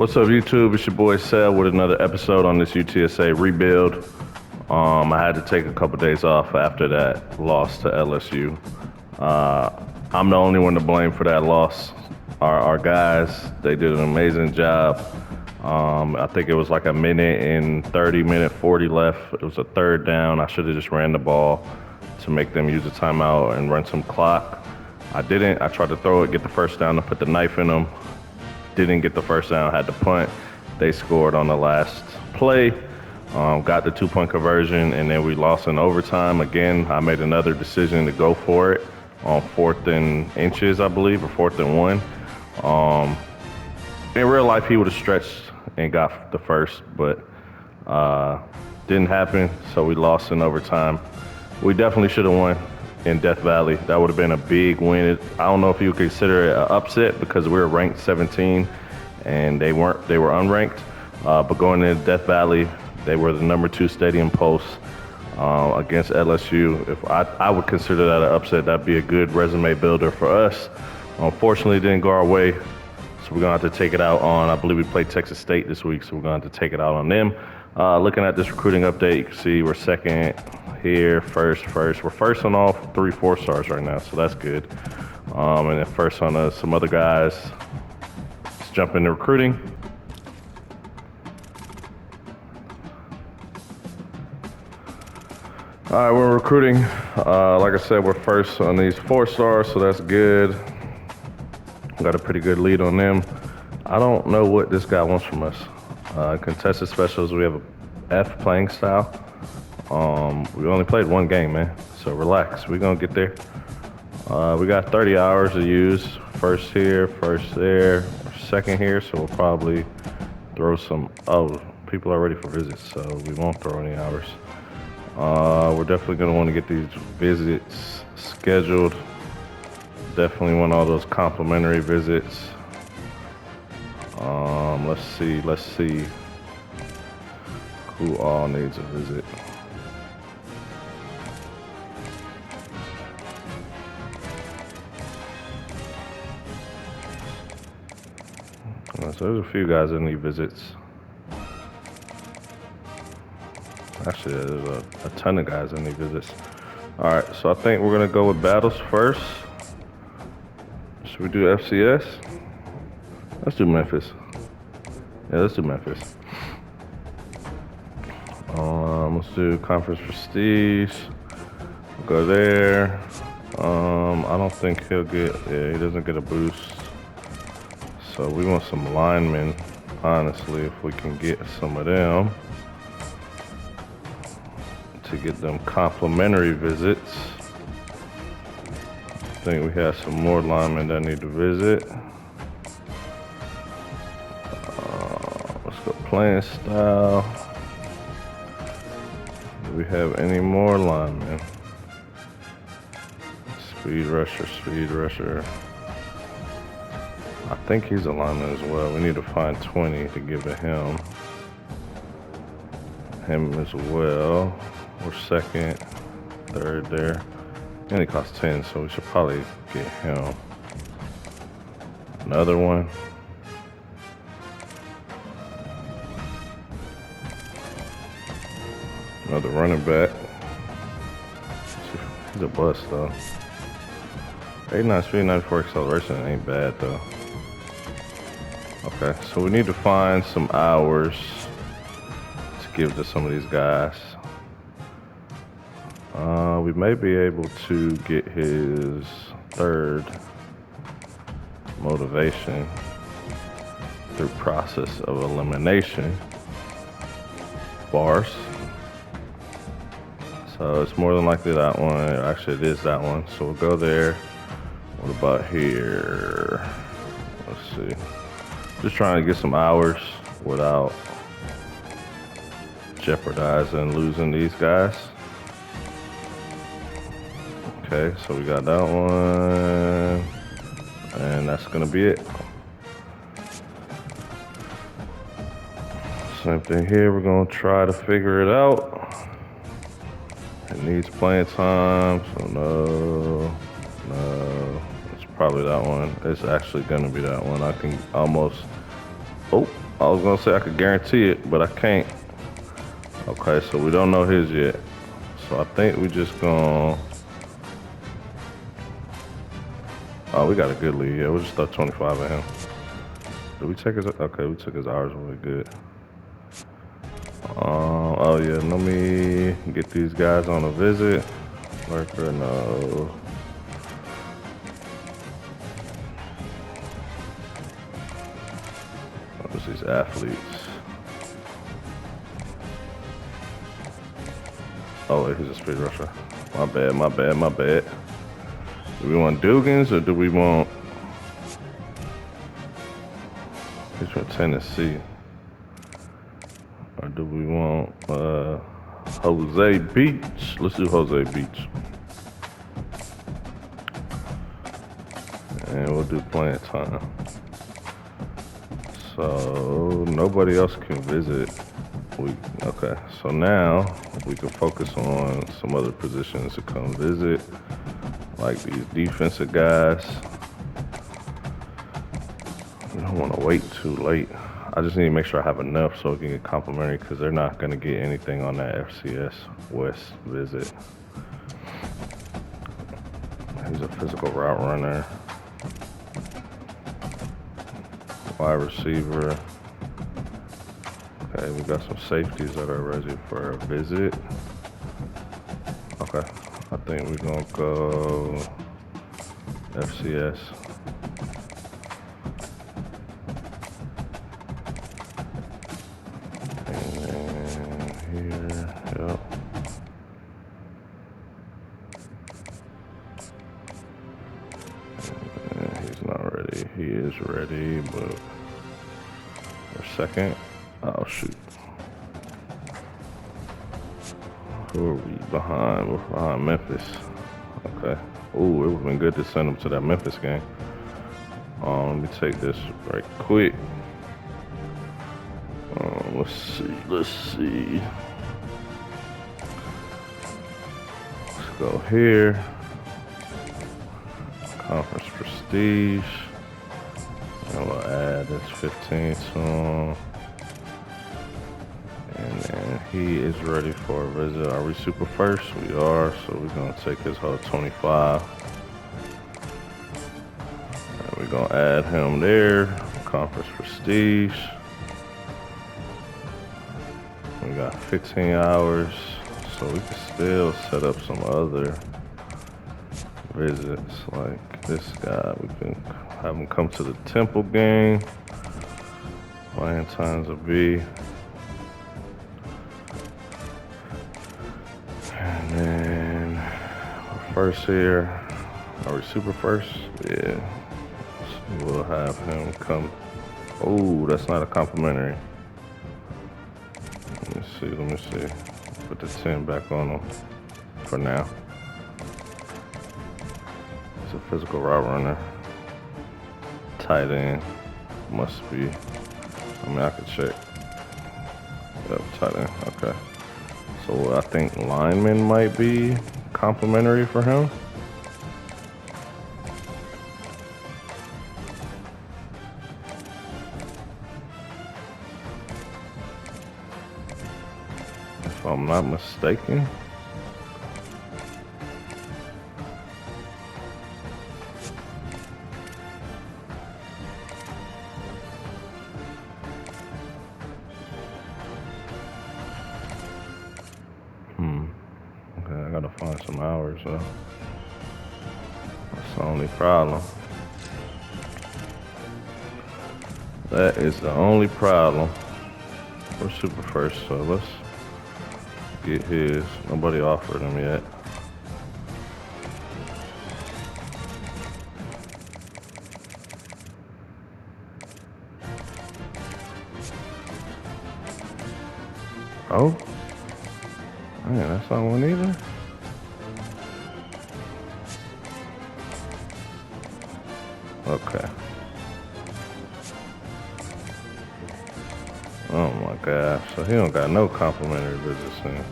What's up, YouTube? It's your boy Seb with another episode on this UTSA rebuild. I had to take a couple days off after that loss to LSU. I'm the only one to blame for that loss. Our guys, they did an amazing job. I think it was like a minute and 30, minute 40 left. It was a third down. I should have just ran the ball to make them use a timeout and run some clock. I didn't. I tried to throw it, get the first down, and put the knife in them. Didn't get the first down, had to punt. They scored on the last play, got the 2-point conversion, and then we lost in overtime. Again, I made another decision to go for it on 4th and inches, I believe, or 4th and 1. In real life, he would have stretched and got the first, but didn't happen, so we lost in overtime. We definitely should have won in Death Valley. That would have been a big win. I don't know if you would consider it an upset because we were ranked 17 and they weren't. They were unranked. But going into Death Valley, they were the number 2 stadium post against LSU. If I would consider that an upset, that'd be a good resume builder for us. Unfortunately, it didn't go our way, so we're gonna have to take it out on. I believe we played Texas State this week, so we're gonna have to take it out on them. Looking at this recruiting update, you can see we're second here, first. We're first on all 3 4-stars right now, so that's good. And then first on some other guys. Let's jump into recruiting. All right, we're recruiting. Like I said, we're first on these 4-stars, so that's good. Got a pretty good lead on them. I don't know what this guy wants from us. Contested specials, we have a F playing style. We only played 1 game, man, so relax. We're gonna get there. We got 30 hours to use. First here, first there, second here, so we'll probably throw some. Oh, people are ready for visits, so we won't throw any hours. We're definitely gonna want to get these visits scheduled. Definitely want all those complimentary visits. Let's see who all needs a visit. So there's a few guys that need visits. Actually, there's a ton of guys that need visits. All right, so I think we're gonna go with battles first. Should we do FCS? Let's do Memphis. Yeah, let's do Memphis. Let's do Conference Prestige. We'll go there. I don't think he'll get, yeah, he doesn't get a boost. So we want some linemen, honestly, if we can get some of them to get them complimentary visits. I think we have some more linemen that need to visit. Let's go playing style. Do we have any more linemen? Speed rusher. I think he's a lineman as well. We need to find 20 to give to him. Him as well. We're second, third there. And he costs 10, so we should probably get him. Another one. Another running back. He's a bust though. 89 speed, 94 acceleration ain't bad though. Okay, so we need to find some hours to give to some of these guys. We may be able to get his 3rd motivation through process of elimination bars. So it's more than likely that one. Actually, it is that one. So we'll go there. What about here? Let's see. Just trying to get some hours without jeopardizing losing these guys. Okay, so we got that one, and that's gonna be it. Same thing here, we're gonna try to figure it out. It needs playing time, so no. It's probably that one. It's actually gonna be that one. I can almost, oh, I was gonna say I could guarantee it, but I can't. Okay, so we don't know his yet. So I think we just gonna. Oh, we got a good lead. Yeah, we'll just throw 25 at him. Did we take his? Okay, we took his hours really good. Oh yeah, let me get these guys on a visit. Lurker, no. What's these athletes? Oh wait, he's a speed rusher. My bad, my bad, my bad. Do we want Dugans or do we want? He's from Tennessee. Or do we want Jose Beach? Let's do Jose Beach. And we'll do playing time. So nobody else can visit. Okay, so now we can focus on some other positions to come visit, like these defensive guys. We don't want to wait too late. I just need to make sure I have enough so we can get complimentary because they're not going to get anything on that FCS West visit. He's a physical route runner. Wide receiver. Okay, we got some safeties that are ready for a visit. Okay, I think we're gonna go FCS. And here, yep. And he's not ready. He is ready, but for a second. Oh shoot. Who are we behind? We're behind Memphis. Okay. Ooh, it would have been good to send them to that Memphis game. Let me take this right quick. Let's see. Let's go here. Conference prestige. And we'll add this 15 to him. And then he is ready for a visit. Are we super first? We are, so we're gonna take his whole 25. And we're gonna add him there. Conference prestige. We got 15 hours, so we can still set up some other visits like this guy. We can have him come to the Temple game. Playing times a B. And then we're first here. Are we super first? Yeah. So we'll have him come. Oh, that's not a complimentary. Let me see. Put the 10 back on him for now. He's a physical route runner. Tight end. Must be. I mean, I could check. Yep, tight end. Okay. So I think lineman might be complimentary for him. If I'm not mistaken. Okay, I gotta find some hours though. That's the only problem. That is the only problem. We're super first, so let's get his. Nobody offered him yet. Oh? Man, that's not one either. Okay. Oh my gosh. So he don't got no complimentary visits in.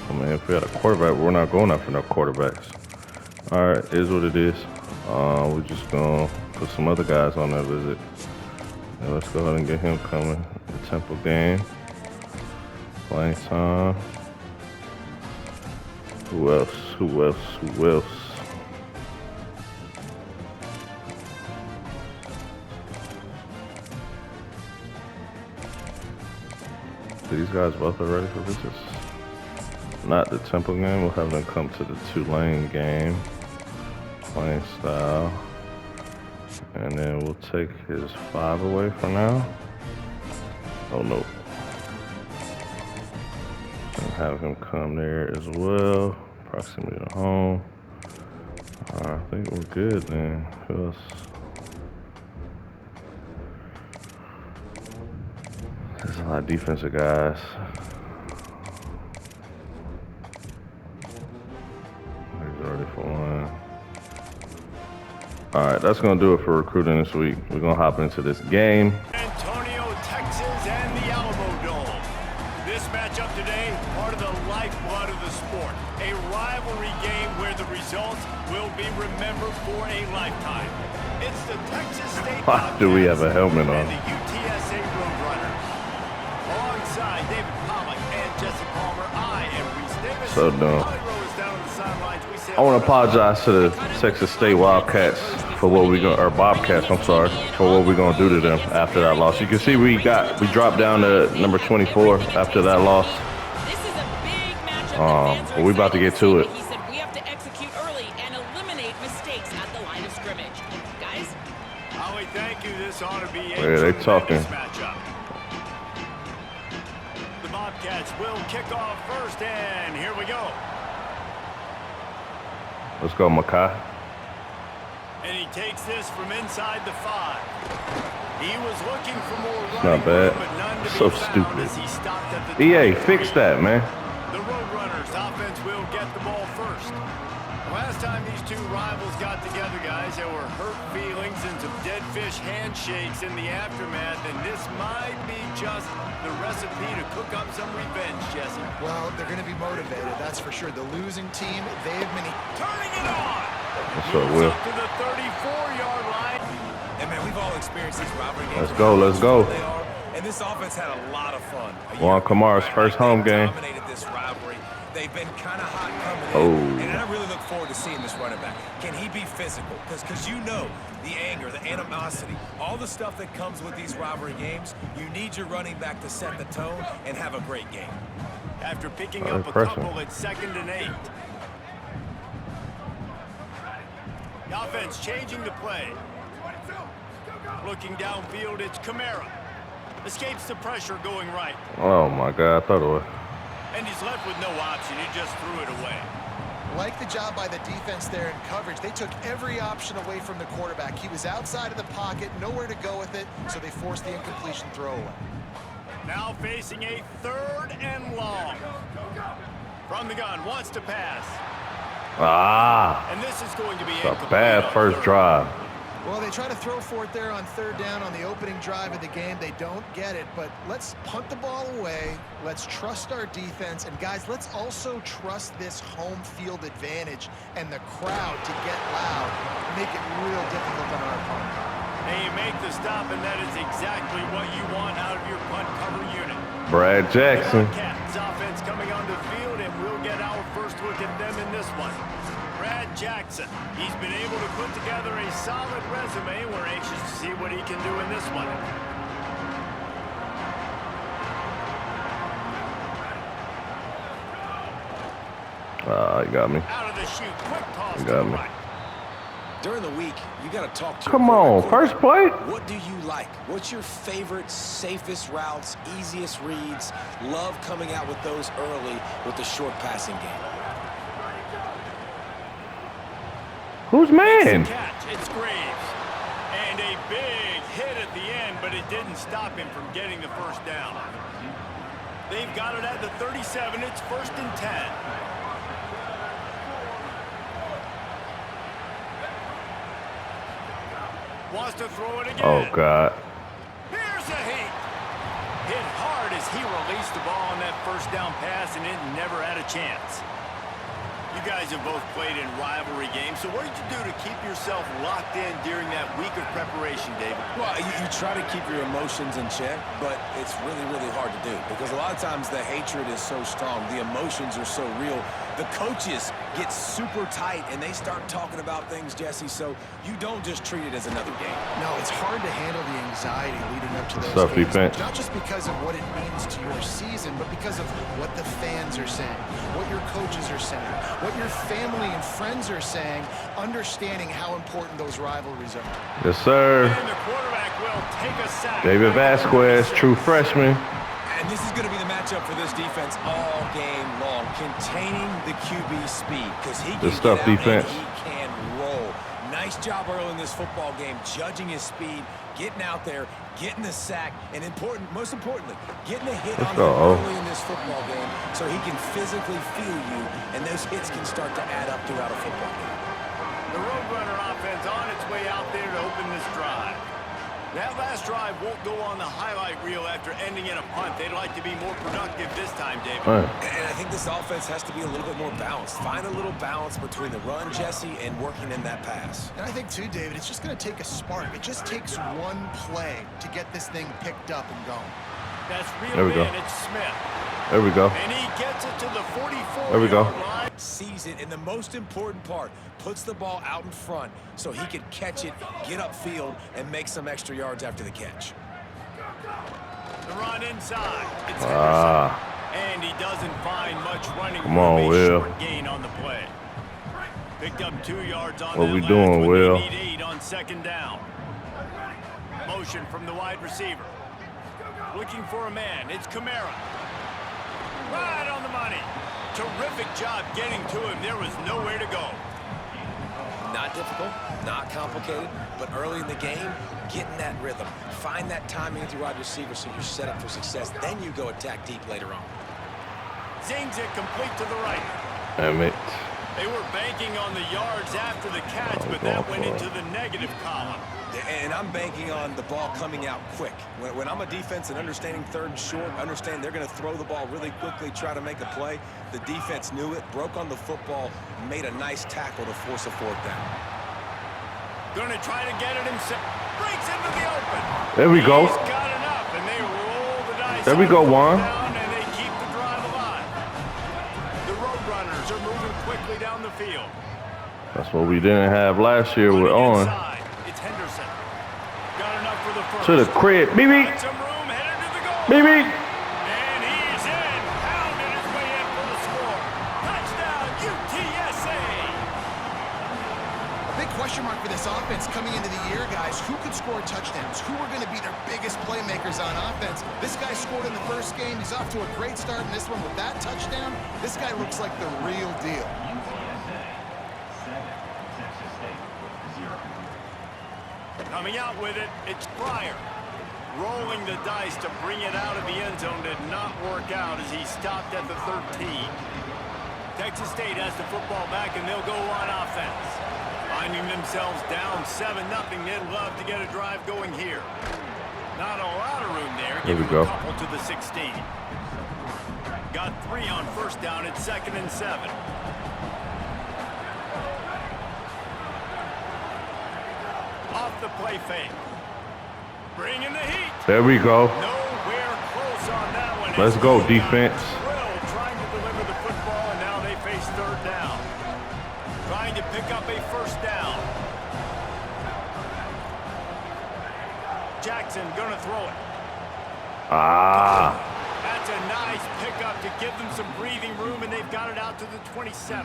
I mean, if we had a quarterback, we're not going after no quarterbacks. Alright, is what it is. We're just gonna put some other guys on that visit. Yeah, let's go ahead and get him coming. The Temple game. Playing time. Who else? Who else? Who else? These guys both are ready for visits. Not the Temple game. We'll have them come to the Tulane game. Playing style. And then we'll take his 5 away for now. Oh no. And have him come there as well. Proximity to home. I think we're good then. Who else? There's a lot of defensive guys. He's ready for one. All right, that's gonna do it for recruiting this week. We're gonna hop into this game. Antonio, Texas, and the Alamodome. This matchup today, part of the lifeblood of the sport. A rivalry game where the results will be remembered for a lifetime. It's the Texas State Why do we have a helmet on? and the UTSA Roadrunners. Alongside David Pollock and Jesse Palmer, I am Reese Davis. So dumb. Holly Rose down on the sidelines. We say I want to apologize to the Texas State Wildcats for what we going, or Bobcats, I'm sorry, for what we're gonna do to them after that loss. You can see we dropped down to number 24 after that loss. This is a big matchup. But we about to get to it. He said we have to execute early and eliminate mistakes at the line of scrimmage. Guys, Holly, thank you. This ought to be a Yeah, they talking. matchup. The Bobcats will kick off first, and here we go. Let's go, Makai. And he takes this from inside the 5. He was looking for more It's running not bad. room, but none to So be found stupid. as he stopped at the EA, 20. fix that, man. The Roadrunners offense will get the ball first. Last time these two rivals got together, guys, there were hurt feelings and some dead fish handshakes in the aftermath, and this might be just the recipe to cook up some revenge, Jesse. Well, they're going to be motivated, that's for sure. The losing team, they've been... Turning it on! What's up, Moves Will? up to the 34-yard line. And man, we've all experienced these rivalry games. Let's go, let's go. They are, and this offense had a lot of fun. Juan Kamara's first home game. Dominated this rivalry. They've been kind of hot coming Oh. in, and I really look forward to seeing this running back. Can he be physical? Because you know the anger, the animosity, all the stuff that comes with these rivalry games. You need your running back to set the tone and have a great game. After picking Oh, up a impressive. couple at 2nd and 8. The offense changing the play. Looking downfield, it's Kamara. Escapes the pressure going right. Oh my God, I thought it was. And he's left with no option. He just threw it away. Like the job by the defense there in coverage. They took every option away from the quarterback. He was outside of the pocket, nowhere to go with it, so they forced the incompletion throw away. Now facing a 3rd and long. From the gun, wants to pass. Ah, And this is going to be it's a incomplete bad on first 3rd. drive. Well, they try to throw for it there on 3rd down on the opening drive of the game. They don't get it, but let's punt the ball away. Let's trust our defense. And, guys, let's also trust this home field advantage and the crowd to get loud and make it real difficult on our opponent. And you make the stop, and that is exactly what you want out of your punt cover unit. Brad Jackson. Bobcats offense coming onto the field, and we'll get our first look at them in this one. Brad Jackson. He's been able to put together a solid resume. We're anxious to see what he can do in this one. You got me. Out of the chute, quick toss You to got the me. right. During the week, you got to talk to Come your on, quarterback. first play. What do you like? What's your favorite, safest routes, easiest reads? Love coming out with those early with the short passing game. Who's man? Catch, it's Graves. And a big hit at the end, but it didn't stop him from getting the first down. They've got it at the 37. It's 1st and 10. Wants to throw it again. Oh God. Here's a hit. Hit hard as he released the ball on that first down pass, and it never had a chance. You guys have both played in rivalry games, so what did you do to keep yourself locked in during that week of preparation, David? Well, you try to keep your emotions in check, but it's really, really hard to do because a lot of times the hatred is so strong, the emotions are so real. The coaches get super tight and they start talking about things, Jesse, so you don't just treat it as another game. No, it's hard to handle the anxiety leading up to those Tough games. defense. Not just because of what it means to your season, but because of what the fans are saying, what your coaches are saying, what your family and friends are saying, understanding how important those rivalries are. Yes, sir. And the quarterback will take a sack. David Vasquez, true freshman. And this is going to be the matchup for this defense all game long, containing the QB speed because he can Good stuff, get out defense. and he can roll. Nice job early in this football game, judging his speed, getting out there, getting the sack, and most importantly, getting a hit on him early in this football game so he can physically feel you, and those hits can start to add up throughout a football game. The Roadrunner offense on its way out there to open this drive. That last drive won't go on the highlight reel after ending in a punt. They'd like to be more productive this time, David. Right. And I think this offense has to be a little bit more balanced. Find a little balance between the run, Jesse, and working in that pass. And I think, too, David, it's just going to take a spark. It just takes one play to get this thing picked up and going. That's There we real go. in. It's Smith. There we go. And he gets it to the 44-yard There we go. line. Sees it, and the most important part, puts the ball out in front so he can catch it, get upfield, and make some extra yards after the catch. The run inside. It's Ah. Henderson. And he doesn't find much running Come on, room. A Will. short gain on the play. Picked up 2 yards on What that we last doing, one. Will? They need 8 on second down. Motion from the wide receiver. Looking for a man. It's Kamara. Right on the money. Terrific job getting to him. There was nowhere to go. Not difficult, not complicated, but early in the game, getting that rhythm. Find that timing with your wide receiver so you're set up for success. Then you go attack deep later on. Zings it complete to the right. Damn it. They were banking on the yards after the catch, but that went into the negative column. And I'm banking on the ball coming out quick. When I'm a defense and understanding third and short, understand they're going to throw the ball really quickly, try to make a play. The defense knew it, broke on the football, made a nice tackle to force a fourth down. Going to try to get it himself. Breaks into the open. There we go. He's got enough, and they roll the dice. There we go, Juan. Down, and they keep the drive alive. The Roadrunners are moving quickly down the field. That's what we didn't have last year. We're Running on. inside. It's Henderson. Got enough for the first. To the crib. BB. Got some room, headed to the goal. BB. And he's in. Pounded his way in for the score. Touchdown, UTSA. A big question mark for this offense coming into the year, guys. Who could score touchdowns? Who are going to be their biggest playmakers on offense? This guy scored in the first game. He's off to a great start in this one with that touchdown. This guy looks like the real deal. Coming out with it, it's Pryor. Rolling the dice to bring it out of the end zone did not work out as he stopped at the 13. Texas State has the football back, and they'll go on offense. Finding themselves down 7-0, they'd love to get a drive going here. Not a lot of room there. There we Give go. him a couple to the 16. Got 3 on first down. It's 2nd and 7. Off the play fake. Bringing the heat. There we go. Nowhere close on that one. Let's go, defense. Will trying to deliver the football, and now they face 3rd down. Trying to pick up a 1st down. Jackson gonna throw it. Ah. That's a nice pickup to give them some breathing room, and they've got it out to the 27.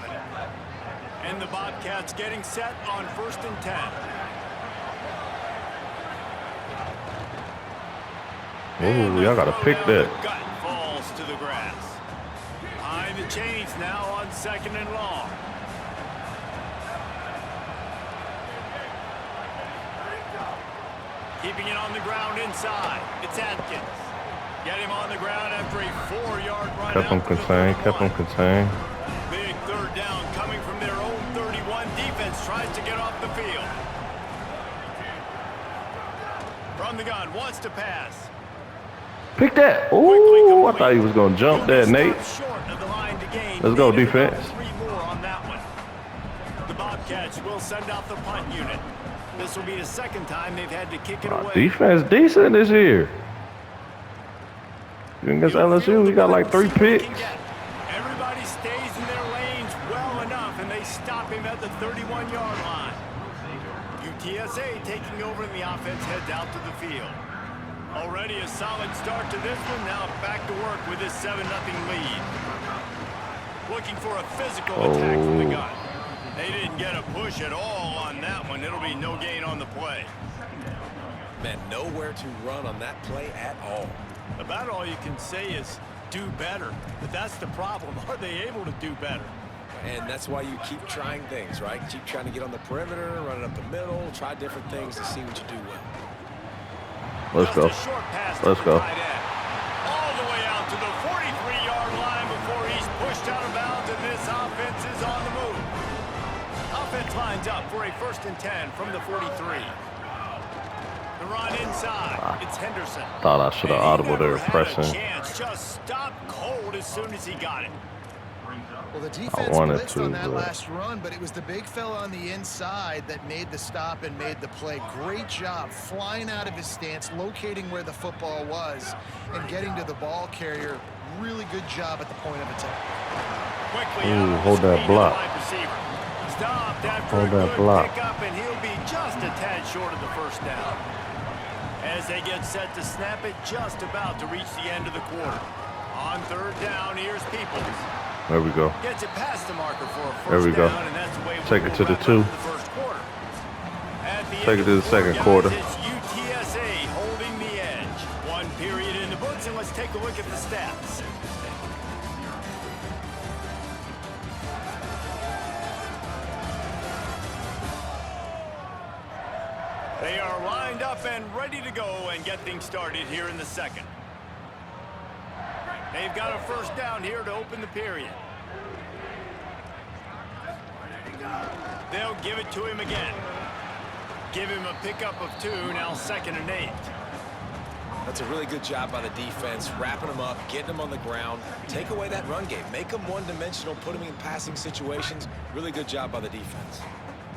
And the Bobcats getting set on 1st and 10. Ooh, y'all gotta pick that. The gut falls to the grass. Behind the chains now on 2nd and long. Keeping it on the ground inside. It's Atkins. Get him on the ground after a 4-yard run. Kept him contained. Kept him contained. Big 3rd down coming from their own 31. Defense tries to get off the field. From the gun, wants to pass. Pick that. Ooh, I thought he was gonna jump there, Nate. Short of the line to gain. Let's go, Needed defense. about 3 more on that send out the punt unit. This will be the second time they've had to kick it away. Defense decent this year. Against LSU, we got like 3 picks. Everybody stays in their lanes well enough, and they stop him at the 31-yard line. UTSA taking over, and the offense heads out to the field. Already a solid start to this one. Now back to work with this 7-0 lead. Looking for a physical attack from the gun. They didn't get a push at all on that one. It'll be no gain on the play. Man, nowhere to run on that play at all. About all you can say is do better. But that's the problem. Are they able to do better? And that's why you keep trying things, right? Keep trying to get on the perimeter, run it up the middle, try different things to see what you do well. Let's go. Let's go. All the way out to the 43-yard line before he's pushed out of bounds, and this offense is on the move. Offense lines up for a 1st and 10 from the 43. The run inside. It's Henderson. Thought I should have audible there pressing. Just stop cold as soon as he got it. Well, the defense blitzed on that last run, but it was the big fella on the inside that made the stop and made the play. Great job flying out of his stance, locating where the football was, and getting to the ball carrier. Really good job at the point of attack. Quickly hold that block. Stopped after hold a that good block. pickup, and he'll be just a tad short of the 1st down. As they get set to snap it, just about to reach the end of the quarter. On 3rd down, here's Peoples. There we go. Gets it past the marker for a 1st there we go. down, and that's the way Take it to the 2. Take it to the 2nd quarter. It's UTSA holding the edge. 1 period in the books, and let's take a look at the stats. They are lined up and ready to go and get things started here in the 2nd. They've got a 1st down here to open the period. They'll give it to him again. Give him a pickup of 2, now 2nd and 8. That's a really good job by the defense, wrapping them up, getting them on the ground. Take away that run game. Make them one-dimensional, put them in passing situations. Really good job by the defense.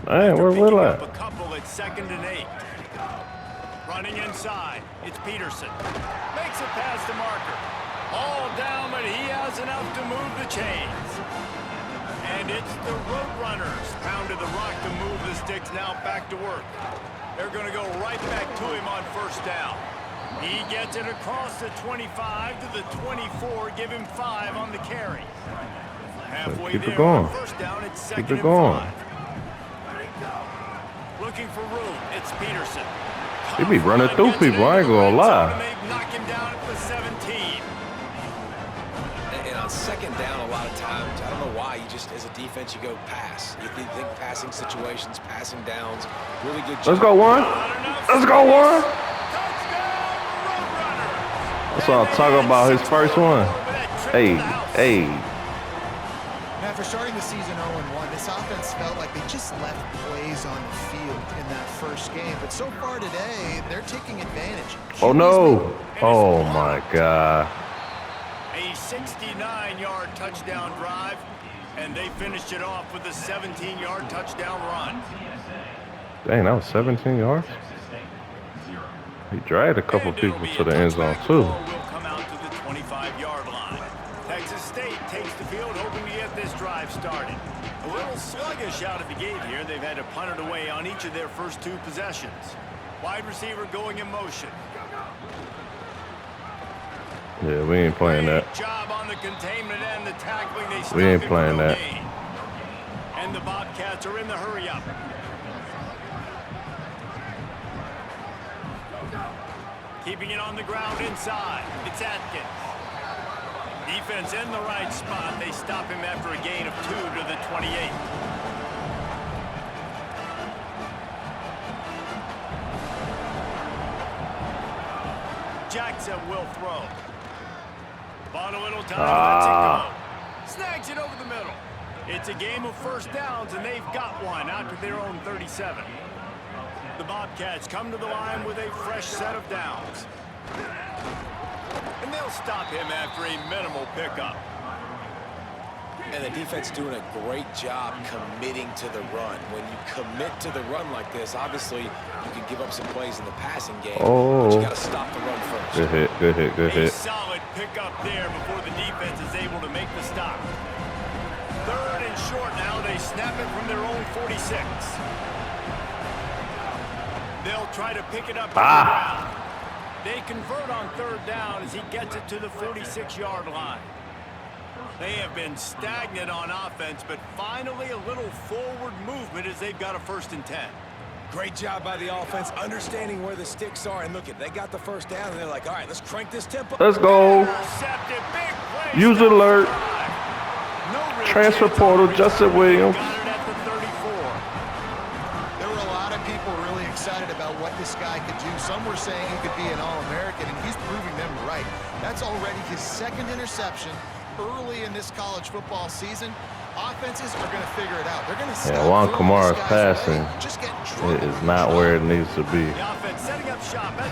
Hey, where Will at? A couple at 2nd and 8. Running inside, it's Peterson. Makes it past the marker. All down, but he has enough to move the chains. And it's the Roadrunners. Pounded the rock to move the sticks, now back to work. They're going to go right back to him on 1st down. He gets it across the 25 to the 24, give him 5 on the carry. Halfway Keep it there going. on 1st down, it's 2nd Keep it and going. 5. Looking for room, it's Peterson. He be running through people, I ain't gonna lie. They knock him down at the 17. And on 2nd down, a lot of times, I don't know why, you just, as a defense, you go pass. You think passing situations, passing downs, really good job. Let's go, 1. Let's go, 1. That's what I'm talking about, his 1st one. Hey, hey. After starting the season 0-1, this offense felt like they just left plays on the field in that 1st game. But so far today, they're taking advantage. Oh, no. Oh, my God. A 69-yard touchdown drive, and they finished it off with a 17-yard touchdown run. Dang, that was 17 yards? He dragged a couple people to the end zone, too. Will come out to the 25-yard line. Texas State takes the field, hoping to get this drive started. A little sluggish out of the gate here. They've had to punt it away on each of their first 2 possessions. Wide receiver going in motion. Yeah, we ain't playing that. Great job on the containment and the tackling. They We ain't playing that. And the Bobcats are in the hurry-up. Keeping it on the ground inside. It's Atkins. Defense in the right spot. They stop him after a gain of 2 to the 28. Jackson will throw. Bought a little time, lets it go. Snags it over the middle. It's a game of 1st downs, and they've got one out to their own 37. The Bobcats come to the line with a fresh set of downs. And they'll stop him after a minimal pickup. And the defense doing a great job committing to the run. When you commit to the run like this, obviously you can give up some plays in the passing game, but you got to stop the run first. Good hit, good hit, good hit. A solid pickup there before the defense is able to make the stop. 3rd and short now. They snap it from their own 46. They'll try to pick it up on the ground. They convert on 3rd down as he gets it to the 46-yard line. They have been stagnant on offense, but finally a little forward movement as they've got a 1st and 10. Great job by the offense, understanding where the sticks are. And look, they got the 1st down, and they're like, all right, let's crank this tempo. Let's go. Use alert. Transfer portal, Justin Williams. There were a lot of people really excited about what this guy could do. Some were saying he could be an All-American, and he's proving them right. That's already his 2nd interception early in this college football season. Offenses are going to figure it out. They're going to stop. Yeah, Juan Kamara's passing it is not where it needs to be.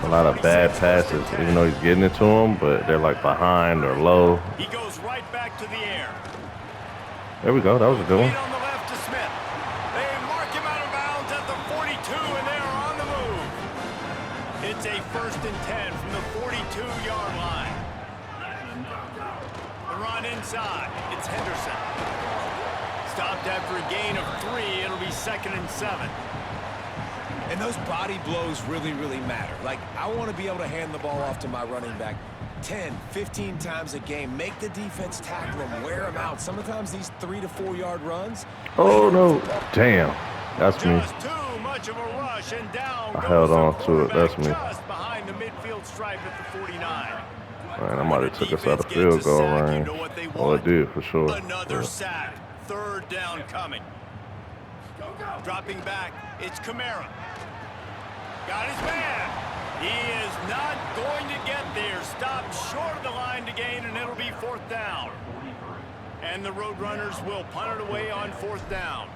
A lot of bad passes, even though he's getting it to them, but they're like behind or low. He goes right back to the air. There we go. That was a good one. On the left to Smith. They mark him out of bounds at the 42, and they are on the move. It's a 1st and 10 from the 42-yard line. The run inside. It's Henderson. Stopped after a gain of 3. It'll be 2nd and 7. And those body blows really, really matter. Like, I want to be able to hand the ball off to my running back 10, 15 times a game. Make the defense tackle them, wear them out. Sometimes these 3 to 4 yard runs. Oh, no. Damn. That's me. Just too much of a rush, and down I held on to it. That's me. just behind the midfield stripe at the 49. Man, I might have took us out of field goal range. Oh, it did for sure. Another sack. 3rd down coming. Dropping back, it's Kamara. Got his man. He is not going to get there. Stopped short of the line to gain, and it'll be 4th down. And the Roadrunners will punt it away on 4th down.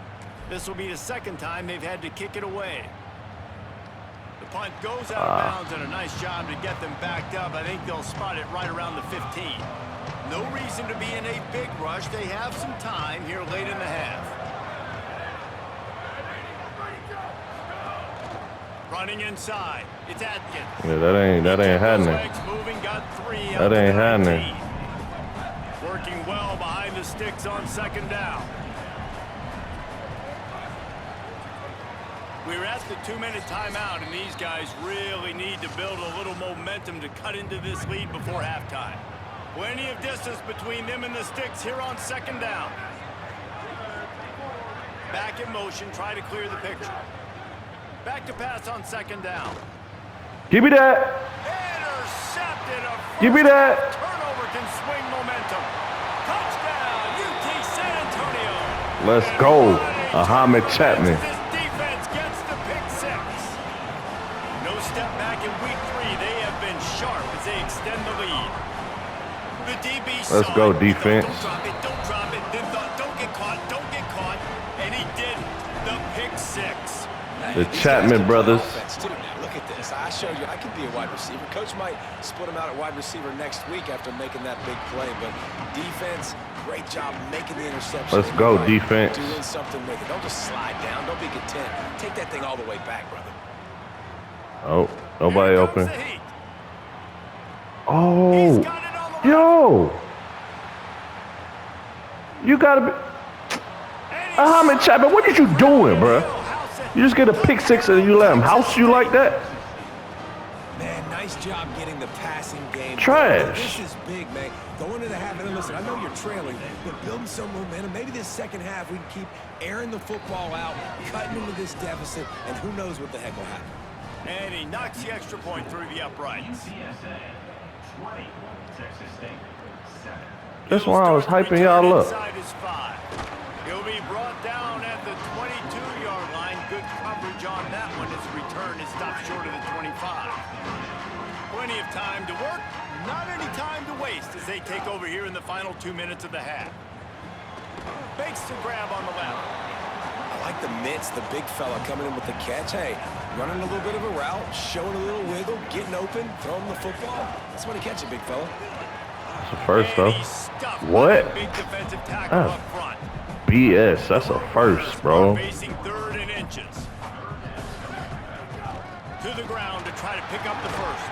This will be the 2nd time they've had to kick it away. The punt goes out of bounds, and a nice job to get them backed up. I think they'll spot it right around the 15. No reason to be in a big rush. They have some time here late in the half. Running inside. It's Atkins. Yeah, that ain't happening. Moving, got 3 That ain't happening. Working well behind the sticks on 2nd down. We're at the 2-minute timeout, and these guys really need to build a little momentum to cut into this lead before halftime. Plenty of distance between them and the sticks here on 2nd down. Back in motion, try to clear the picture. Back to pass on 2nd down. Give me that. Intercepted. Give me that. Turnover can swing momentum. Touchdown, UT San Antonio. Let's go. Ahmed Chapman. This defense gets the pick 6. No step back in week 3. They have been sharp as they extend the lead. The DB Let's go, defense. Don't drop it. Then don't get caught. Don't get caught. And he didn't. The pick 6. The Chapman brothers. Now, look at this. I showed you I can be a wide receiver. Coach might split him out at wide receiver next week after making that big play. But defense, great job making the interception. Let's go, defense. Doing something with it. Don't just slide down. Don't be content. Take that thing all the way back, brother. Oh, nobody open. Oh, yo. You got to be. Ahmed Chapman, what are you doing, bro? You just get a pick 6 and you let him house you like that? Man, nice job getting the passing game. Trash. This is big, man. Go into the half, and listen, I know you're trailing, but building some momentum. Maybe this 2nd half we can keep airing the football out, cutting into this deficit, and who knows what the heck will happen. And he knocks the extra point through the uprights. That's why I was hyping y'all up. He'll be brought down at the 22-yard line. Good coverage on that one. His return is stopped short of the 25. Plenty of time to work. Not any time to waste as they take over here in the final 2 minutes of the half. Makes the grab on the left. I like the mitts, the big fella coming in with the catch. Hey, running a little bit of a route, showing a little wiggle, getting open, throwing the football. That's when he catch it, big fella. a first, though. And he's stuffed by What? a big defensive tackle That's up front. BS. That's a first, bro. Facing 3rd and inches. To the ground to try to pick up the first.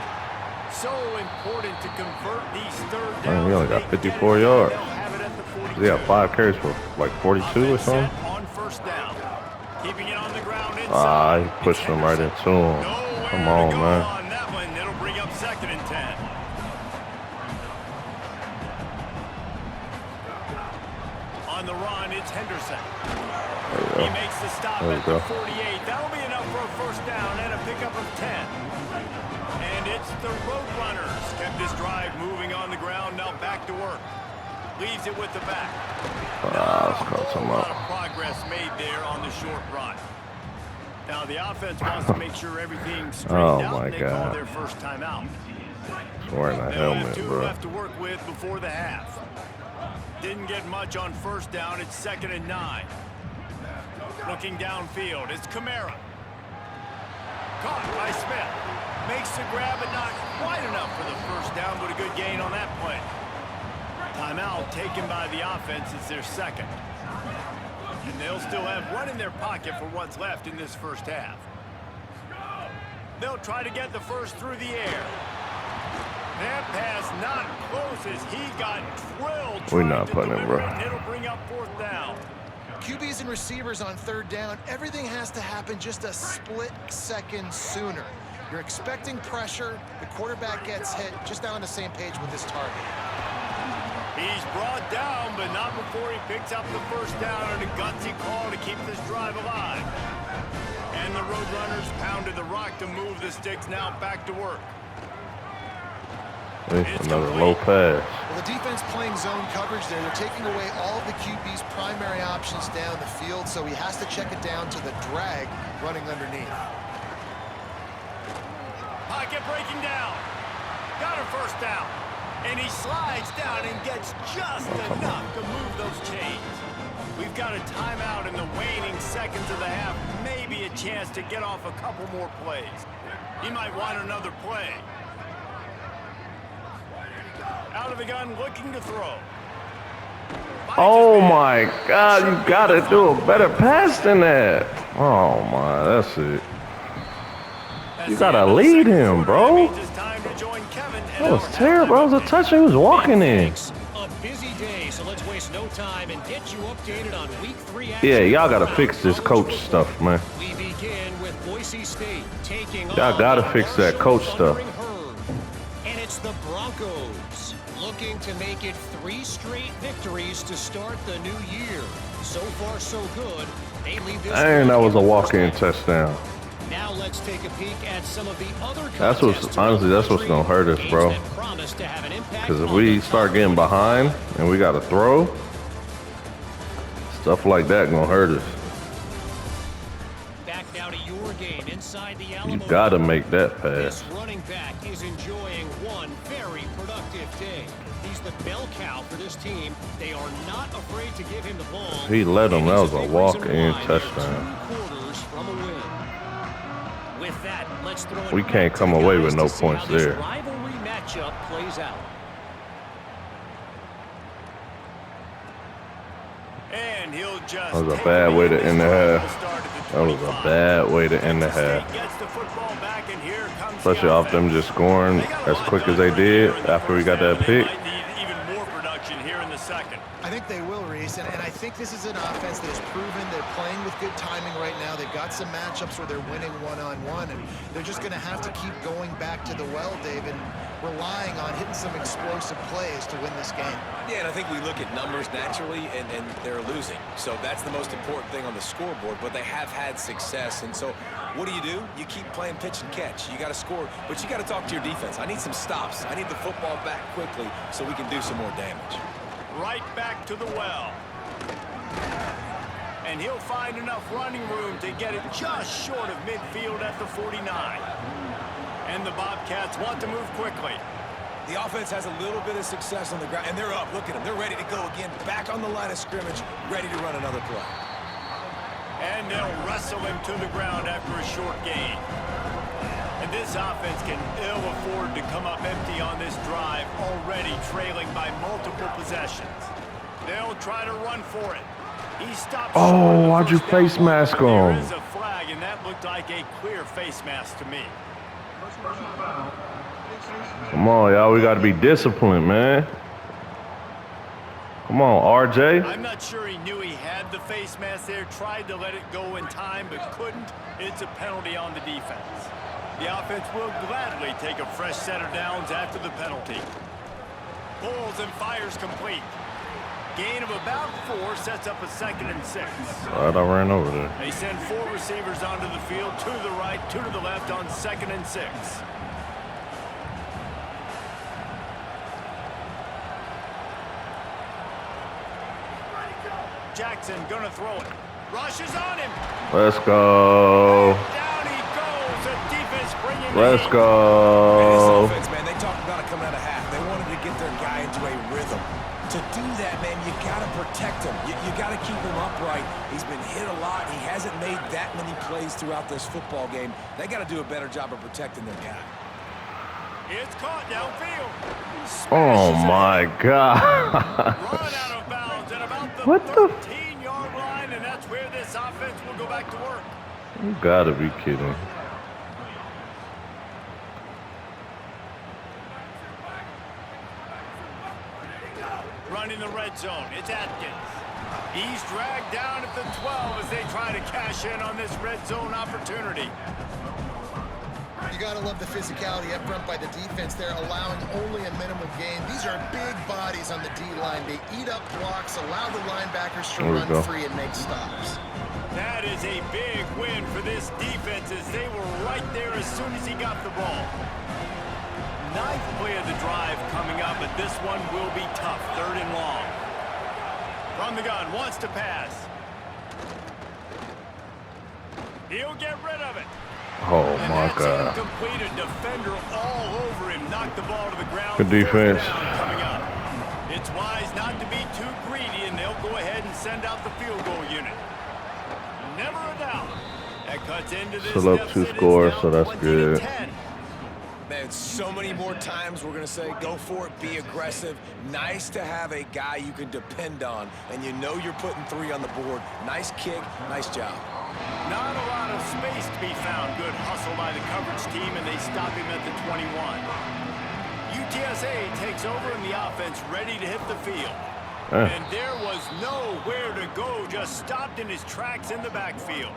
So important to convert these 3rd downs. Man, we only got 54 yards. He got 5 carries for like 42 or something. On first down. Keeping it on the ground inside. Ah, he pushed him right into him. Come on, man. On that one, it'll bring up 2nd and 10. On the run, it's Henderson. He makes the stop at the 48. That'll be enough for a first down and a pickup of 10. And it's the Roadrunners. Kept this drive moving on the ground. Now back to work. Leaves it with the back. Let's call some A lot up. of progress made there on the short run. Now the offense wants to make sure everything's straightened out. my And they call God. their first timeout. He's wearing a They'll have helmet, 2 bro. left to work with before the half. Didn't get much on first down. It's 2nd and 9. Looking downfield, it's Kamara. Caught by Smith. Makes the grab, but not quite enough for the first down, but a good gain on that play. Timeout taken by the offense. It's their 2nd. And they'll still have 1 in their pocket for what's left in this first half. They'll try to get the first through the air. That pass not close as he got drilled. We're not putting it, bro. It'll bring up 4th down. QBs and receivers on 3rd down, everything has to happen just a split second sooner. You're expecting pressure, the quarterback gets hit, just not on the same page with his target. He's brought down, but not before he picks up the first down and a gutsy call to keep this drive alive. And the Roadrunners pounded the rock to move the sticks now back to work. Another low pass. Well, the defense playing zone coverage there. They're taking away all of the QB's primary options down the field, so he has to check it down to the drag running underneath. Pocket breaking down. Got a first down. And he slides down and gets just enough to move those chains. We've got a timeout in the waning seconds of the half. Maybe a chance to get off a couple more plays. He might want another play. Out of the gun, looking to throw. Oh my God, you gotta do a better pass than that. Oh my, that's it. You gotta lead him, bro. That was terrible. That was a touch he was walking in. A busy day, so let's waste no time and get you updated on week 3 action. Yeah, y'all gotta fix this coach stuff, man. We begin with Boise State taking Y'all gotta fix that coach stuff. And it's the Broncos looking to make it 3 straight victories to start the new year. So far, so good. They lead this. And that was a walk-in touchdown. Now let's take a peek at some of the other That's what's honestly that's what's gonna hurt us, bro. Because if we start getting behind and we gotta throw, stuff like that gonna hurt us. Back now to your game inside the You Alamodome. gotta make that pass. This running back is enjoying one very productive day. He's the bell cow for this team. They are not afraid to give him the ball. He led him. That was a Big reason walk-in why they're touchdown. 2 quarters from a win. With that, let's throw it We back can't to come the away guys with no to see points how this there. rivalry matchup plays out. And he'll just That was a bad way to end the half. That was a bad way to end the half. Especially off them just scoring as quick as they did after we got that pick. Even more production here in the 2nd. I think they will, Reese, and I think this is an offense that has proven they're playing with good timing right now. They've got some matchups where they're winning one-on-one, and they're just going to have to keep going back to the well, Dave, and relying on hitting some explosive plays to win this game. Yeah, and I think we look at numbers naturally, and they're losing. So that's the most important thing on the scoreboard, but they have had success. And so what do? You keep playing pitch and catch. You got to score, but you got to talk to your defense. I need some stops. I need the football back quickly so we can do some more damage. Right back to the well. And he'll find enough running room to get it just short of midfield at the 49. And the Bobcats want to move quickly. The offense has a little bit of success on the ground, and they're up. Look at them. They're ready to go again. Back on the line of scrimmage, ready to run another play. And they'll wrestle him to the ground after a short gain. And And this offense can ill afford to come up empty on this drive, already trailing by multiple possessions. They'll try to run for it. He stopped short of Oh, the why'd you first down face mask marker. There him? is a flag, and that looked like a clear face mask to me. Come on, y'all. We got to be disciplined, man. Come on, RJ. I'm not sure he knew he had the face mask there, tried to let it go in time, but couldn't. It's a penalty on the defense. The offense will gladly take a fresh set of downs after the penalty. Pulls and fires complete. Gain of about 4 sets up a 2nd and 6. Right, I ran over there. They send 4 receivers onto the field, 2 to the right, 2 to the left on 2nd and 6. Jackson gonna throw it. Rushes on him. Let's go. Down he goes. The defense bringing Let's the heat. go. This offense, man, they talked about it coming out of half. They wanted to get their guy into a rhythm. To do that, man, you got to protect him. You got to keep him upright. He's been hit a lot. He hasn't made that many plays throughout this football game. They got to do a better job of protecting their guy. It's caught downfield. Oh my God. Run out of bounds at about the What the? 13-yard line, and that's where this offense will go back to work. You gotta be kidding. Running the red zone. It's Atkins. He's dragged down at the 12 as they try to cash in on this red zone opportunity. You got to love the physicality up front by the defense there, allowing only a minimal gain. These are big bodies on the D-line. They eat up blocks, allow the linebackers to run free and make stops. That is a big win for this defense as they were right there as soon as he got the ball. 9th play of the drive coming up, but this one will be tough. 3rd and long. From the gun, wants to pass. He'll get rid of it. Oh my God. Incomplete, a defender all over him, knocked the ball to the ground. Good defense. 4th down coming up. It's wise not to be too greedy, and they'll go ahead and send out the field goal unit. Never a doubt. That cuts into this. Still up 2 scores, so that's good. Man, so many more times we're going to say go for it, be aggressive. Nice to have a guy you can depend on, and you know you're putting 3 on the board. Nice kick, nice job. Not a lot of space to be found. Good hustle by the coverage team, and they stop him at the 21. UTSA takes over in the offense, ready to hit the field. And there was nowhere to go, just stopped in his tracks in the backfield.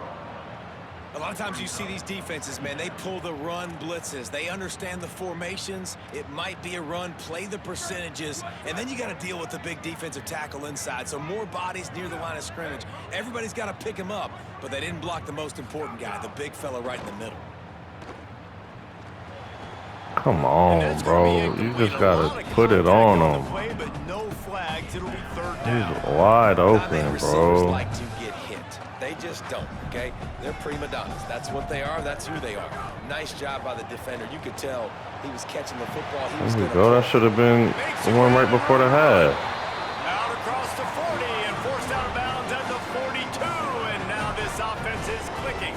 A lot of times you see these defenses, man, they pull the run blitzes. They understand the formations. It might be a run, play the percentages, and then you got to deal with the big defensive tackle inside. So more bodies near the line of scrimmage. Everybody's got to pick him up, but they didn't block the most important guy, the big fella right in the middle. Come on, bro. You just gotta put it on him. But no flags. It'll be 3rd He's down. wide open, Receivers bro. like to get hit. They just don't, okay? They're prima donnas. That's what they are. That's who they are. Nice job by the defender. You could tell he was catching the football. He was There we gonna go. That should have been the one right before the half. Out across the 40 and forced out of bounds at the 42. And now this offense is clicking.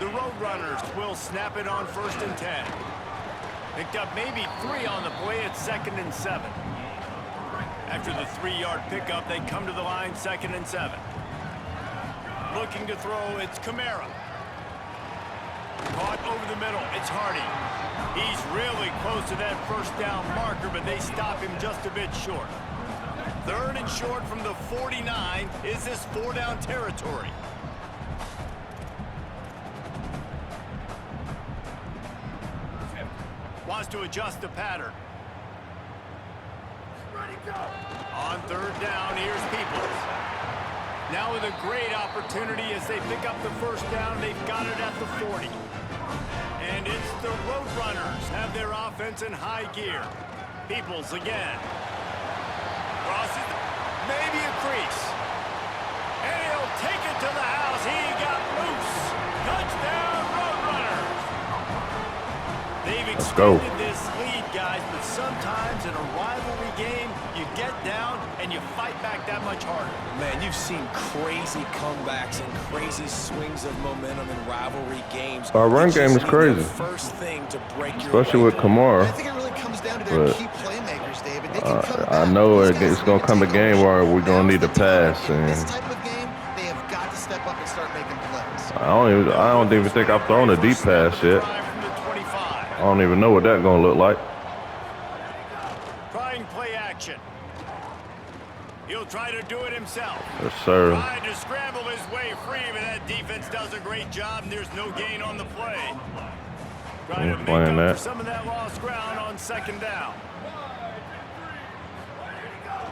The Roadrunners will snap it on 1st and 10. Picked up maybe 3 on the play at 2nd and 7. After the 3-yard pickup, they come to the line 2nd and 7. Looking to throw, it's Kamara. Caught over the middle, it's Hardy. He's really close to that 1st down marker, but they stop him just a bit short. 3rd and short from the 49. Is this 4-down territory? Wants to adjust the pattern. On 3rd down, here's Peoples. Now with a great opportunity as they pick up the 1st down. They've got it at the 40. And it's the Roadrunners have their offense in high gear. Peoples again. Crosses, maybe a crease. And he'll take it to the house. He got loose. Touchdown, Roadrunners. They've extended this lead, guys, but sometimes in a rivalry game, you get down and you fight back that much harder. Man, you've seen crazy comebacks and crazy swings of momentum in rivalry games. Our run You game just is need the crazy. First thing to break your Especially way with through. Kamara. I think it really comes down to their But, key playmakers, David. They can come I back. know These guys it's going need to come a take game ownership. where we're going to Now's need to the time. pass. In this And type of game, they have got to step up and start making plays. I don't even think I've thrown a deep pass yet. From the 25. I don't even know what that's going to look like. Trying play action. He'll try to do it himself. Yes, sir. Trying to scramble his way free, but that defense does a great job, and there's no gain on the play. Trying to make playing up that. for some of that lost ground on second down.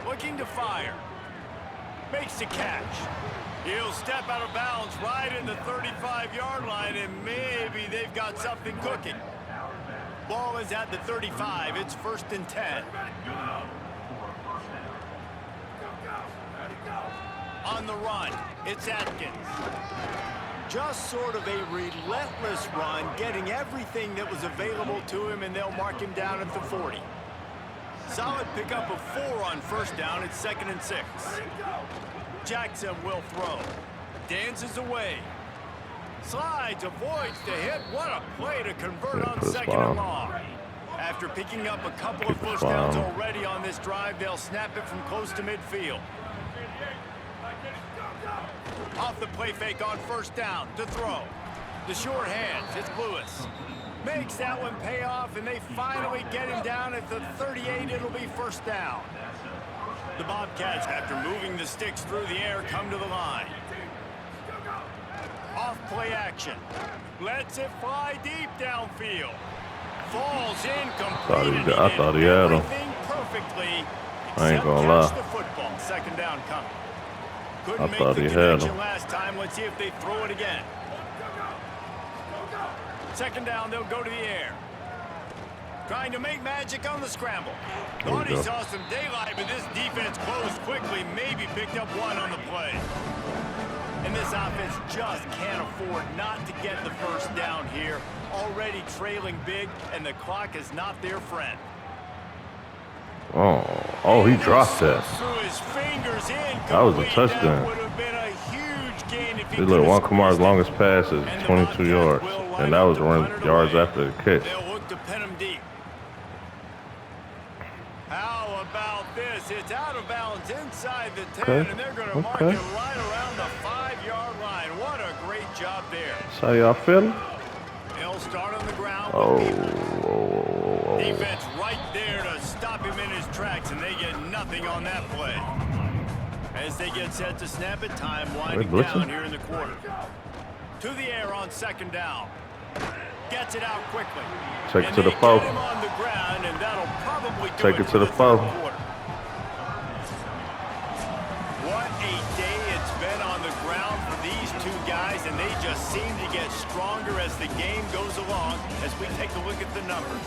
Looking to fire. Makes the catch. He'll step out of bounds right in the 35-yard line, and maybe they've got something cooking. Ball is at the 35. It's 1st and 10. On the run, it's Atkins. Just sort of a relentless run, getting everything that was available to him, and they'll mark him down at the 40. Solid pickup of 4 on 1st down. It's 2nd and 6. Jackson will throw. Dances away. Slides, avoids the hit. What a play to convert on 2nd and long. After picking up a couple of first downs already on this drive, they'll snap it from close to midfield. Off the play fake on 1st down to throw. The short hands, it's Lewis. Makes that one pay off, and they finally get him down at the 38. It'll be 1st down. The Bobcats, after moving the sticks through the air, come to the line. Off play action. Lets it fly deep downfield. Falls incomplete. I thought he had him. Perfectly. I ain't gonna Catch lie. the football. 2nd down coming. I Couldn't make thought the he had connection him. last time. Let's see if they throw it again. 2nd down, they'll go to the air. Trying to make magic on the scramble. Thought he saw some daylight, but this defense closed quickly. Maybe picked up 1 on the play. And this offense just can't afford not to get the 1st down here. Already trailing big, and the clock is not their friend. Oh, he dropped that. Through his fingers in. That was a touchdown. That would have been a huge gain if he See, look, could have Juan Kamar's squeezed it. longest pass is And the 22 Bobcats yards. will line And that up was to run punt it yards away. after the catch. They'll look to pin him deep. How about this? It's out of bounds inside the 10, Okay. and they're going to mark it right around the 5-yard line. What a great job there. That's how y'all feeling? They'll start on the ground. Oh. Defense right there to stop him in his tracks, and they get nothing on that play. As they get set to snap it, time winding down here in the quarter. To the air on 2nd down. Gets it out quickly. Take it to the foe. Get him on the ground, and that'll probably do Take it to the foe. What a day it's been on the ground for these two guys, and they just seem to get stronger as the game goes along as we take a look at the numbers.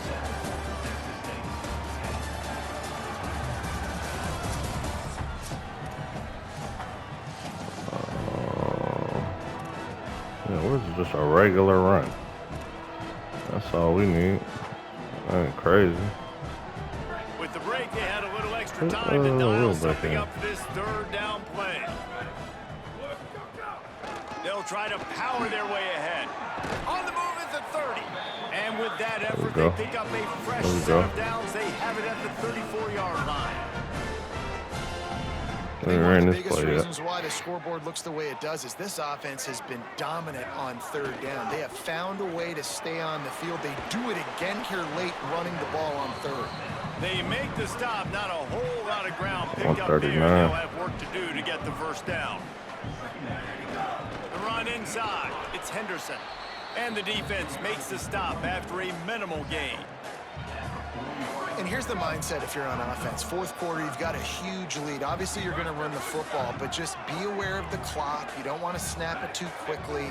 Yeah, this is just a regular run. That's all we need. That ain't crazy. With the break, they had a little extra time to dial something up for this 3rd down play. They'll try to power their way ahead. On the move at the 30. And with that effort, they pick up a fresh set of downs. They have it at the 34-yard line. I think one of the biggest reasons why the scoreboard looks the way it does is this offense has been dominant on 3rd down. They have found a way to stay on the field. They do it again here late, running the ball on 3rd. They make the stop. Not a whole lot of ground picked up there. They'll have work to do to get the 1st down. The run inside. It's Henderson. And the defense makes the stop after a minimal gain. And here's the mindset if you're on offense. 4th quarter, you've got a huge lead. Obviously, you're going to run the football, but just be aware of the clock. You don't want to snap it too quickly.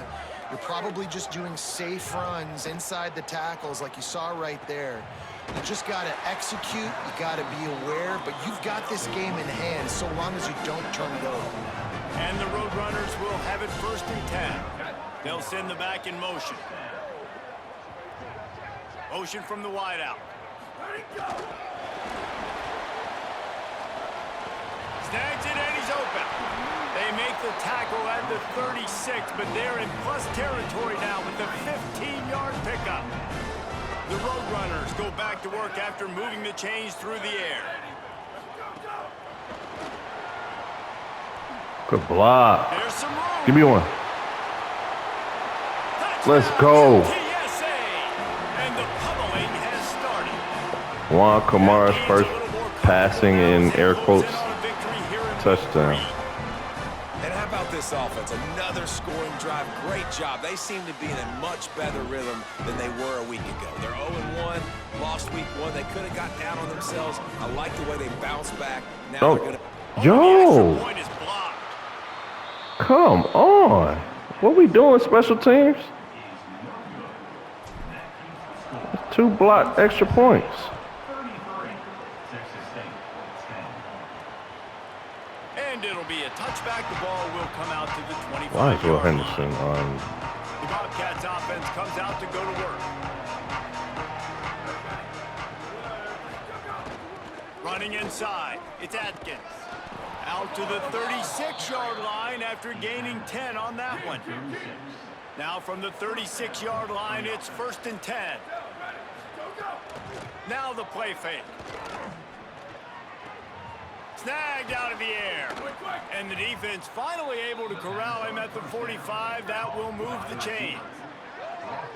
You're probably just doing safe runs inside the tackles like you saw right there. You just got to execute. You got to be aware, but you've got this game in hand so long as you don't turn it over. And the Roadrunners will have it 1st and 10. They'll send the back in motion. Motion from the wideout. Snags it and he's open. They make the tackle at the 36, but they're in plus territory now with the 15-yard pickup. The Roadrunners go back to work after moving the chains through the air. Good block. There's some room. Give me one. Let's Touchdown, go. UTSA. And the pummeling has started. Juan Kamara's first passing in air quotes touchdown. And how about this offense? Another scoring drive. Great job. They seem to be in a much better rhythm than they were a week ago. They're 0-1, lost week 1. They could have got down on themselves. I like the way they bounced back. Now they're going to... Yo, Point is blocked. come on. What we doing, special teams? 2 blocked extra points. And it'll be a touchback. The ball will come out to the 25. Why is Will Henderson on? The Bobcats offense comes out to go to work. Running inside, it's Atkins. Out to the 36-yard line after gaining 10 on that one. Now from the 36-yard line, it's 1st and 10. Now the play fake. Snagged out of the air. And the defense finally able to corral him at the 45. That will move the chains.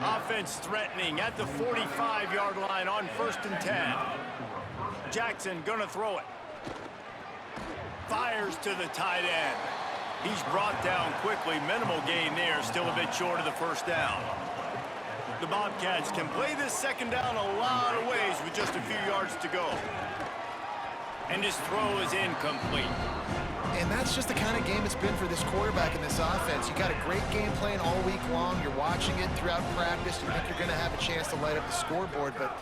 Offense threatening at the 45-yard line on 1st and 10. Jackson gonna throw it. Fires to the tight end. He's brought down quickly. Minimal gain there. Still a bit short of the first down. The Bobcats can play this second down a lot of ways with just a few yards to go. And his throw is incomplete. And that's just the kind of game it's been for this quarterback in this offense. You got a great game plan all week long. You're watching it throughout practice. You think you're going to have a chance to light up the scoreboard, but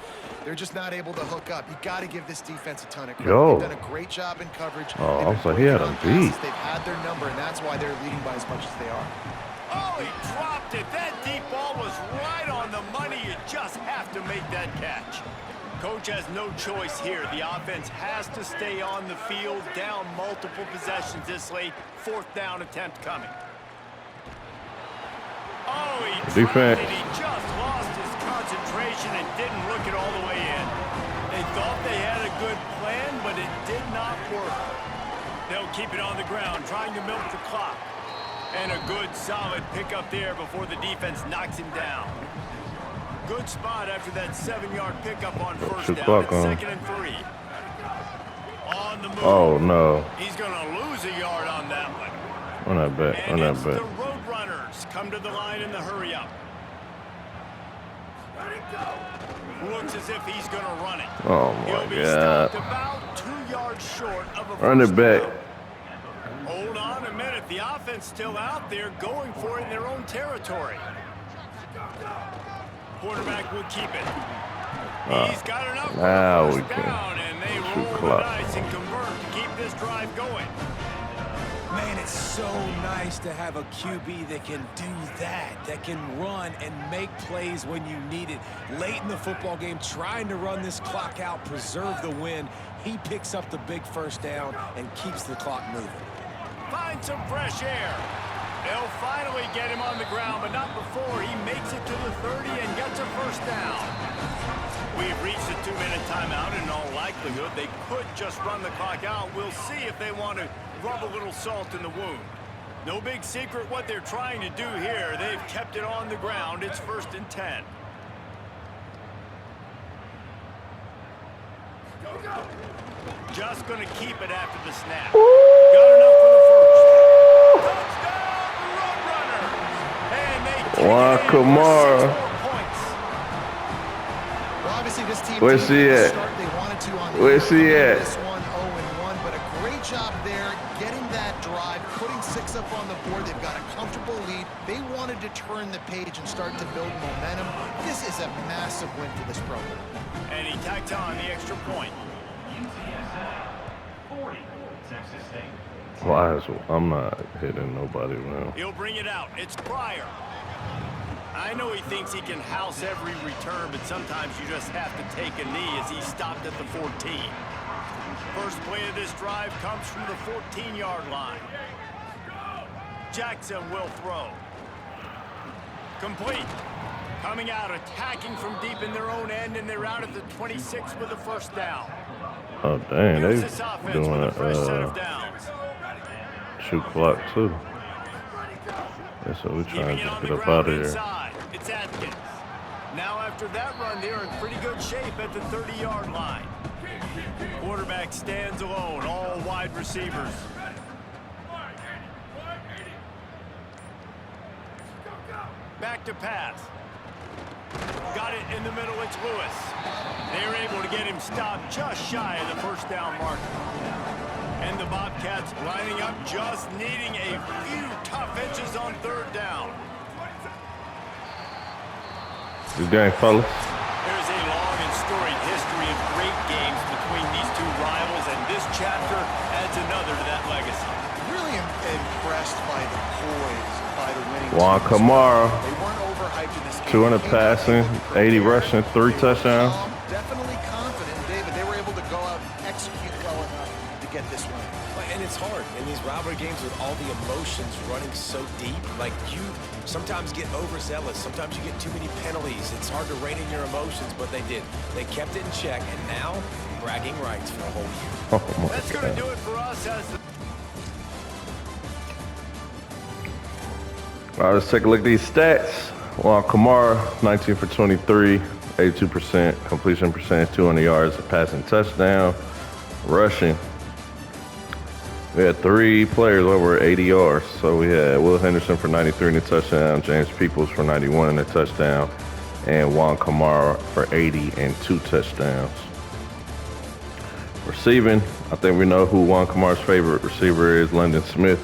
they're just not able to hook up. You got to give this defense a ton of credit. Yo. They've done a great job in coverage. Oh, They've I been was like, he had quick him on passes. beat. They've had their number, and that's why they're leading by as much as they are. Oh, he dropped it. That deep ball was right on the money. You just have to make that catch. Coach has no choice here. The offense has to stay on the field, down multiple possessions this late. 4th down attempt coming. Oh, he Defense. dropped it. He just lost his concentration and didn't look it all the way in. They thought they had a good plan, but it did not work. They'll keep it on the ground, trying to milk the clock. And a good, solid pickup there before the defense knocks him down. Good spot after that 7-yard pickup on 1st down. It's 2nd and 3. On the move. Oh no. He's going to lose a yard on that one. On that bet. And On it's that the bet. Roadrunners come to the line in the hurry up. Looks as if he's going to run it. Oh He'll my be stopped God. about 2 yards short of a Run it first back. down. Hold on a minute. The offense still out there going for it in their own territory. Quarterback will keep it. He's got enough now for we first can down, and they shoot roll the clock. dice and convert to keep this drive going. Man, it's so nice to have a QB that can do that can run and make plays when you need it. Late in the football game, trying to run this clock out, preserve the win. He picks up the big first down and keeps the clock moving. Find some fresh air. They'll finally get him on the ground, but not before he makes it to the 30 and gets a first down. We've reached a 2-minute timeout, and in all likelihood, they could just run the clock out. We'll see if they want to rub a little salt in the wound. No big secret what they're trying to do here. They've kept it on the ground. It's 1st and 10. Just going to keep it after the snap. Got enough for the first. Touchdown, Roadrunners! And they take Juan it in for Kamara. 6 more points. Well, obviously this team Where's didn't he get the at? start they wanted to on the Where's year, he coming at? into This one 0-1, but a great job there, getting that drive, putting 6 up on the board. They've got a comfortable lead. They wanted to turn the page and start to build momentum. This is a massive win for this program. And he tacked on the extra point. Why is I'm not hitting nobody, man. He'll bring it out. It's Pryor. I know he thinks he can house every return, but sometimes you just have to take a knee as he stopped at the 14. First play of this drive comes from the 14-yard line. Jackson will throw. Complete. Coming out, attacking from deep in their own end, and they're out at the 26 with a first down. Oh, dang, Here's they this offense doing with a a fresh set of downs. shoot clock, too. That's what we're trying Keeping to it on get the up out ground of here. inside. It's Atkins. Now after that run, they're in pretty good shape at the 30-yard line. Quarterback stands alone, all wide receivers. Back to pass. Got it in the middle, it's Lewis. They were able to get him stopped just shy of the first down marker. And the Bobcats lining up, just needing a few tough edges on third down. Good game, fellas. There's a long and storied history of great games between these two rivals, and this chapter adds another to that legacy. Really impressed by the poise by the winning Juan team. Kamara, They weren't overhyped in this game. 200 They came out passing, looking 80 prepared. rushing, 3 They were touchdowns. calm, definitely confident. And David, they were able to go out and execute well enough to get this win. And it's hard in these rivalry games with all the emotions running so deep. Like, you sometimes get overzealous. Sometimes you get too many penalties. It's hard to rein in your emotions, but they did. They kept it in check, and now bragging rights for a whole year. Oh, my That's going to God. do it for us as the All right, let's take a look at these stats. Juan Kamara, 19 for 23, 82% completion percentage, 200 yards, a passing touchdown. Rushing, we had 3 players over 80 yards. So we had Will Henderson for 93 in the touchdown, James Peoples for 91 in the touchdown, and Juan Kamara for 80 and 2 touchdowns. Receiving, I think we know who Juan Kamara's favorite receiver is, London Smith.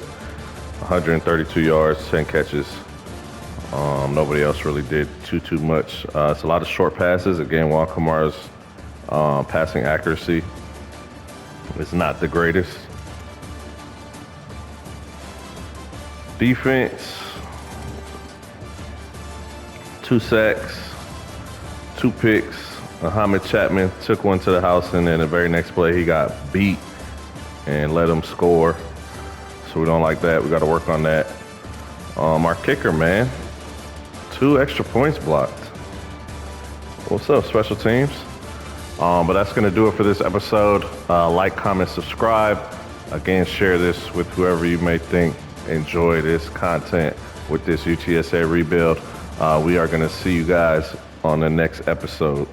132 yards, 10 catches. Nobody else really did too much. It's a lot of short passes. Again, Juan Kamara's passing accuracy is not the greatest. Defense, 2 sacks, 2 picks. Muhammad Chapman took one to the house, and then the very next play he got beat and let him score. So we don't like that. We got to work on that. Our kicker, man, 2 extra points blocked. What's up, special teams? But that's going to do it for this episode. Like, comment, subscribe. Again, share this with whoever you may think enjoy this content with this UTSA rebuild. We are going to see you guys on the next episode.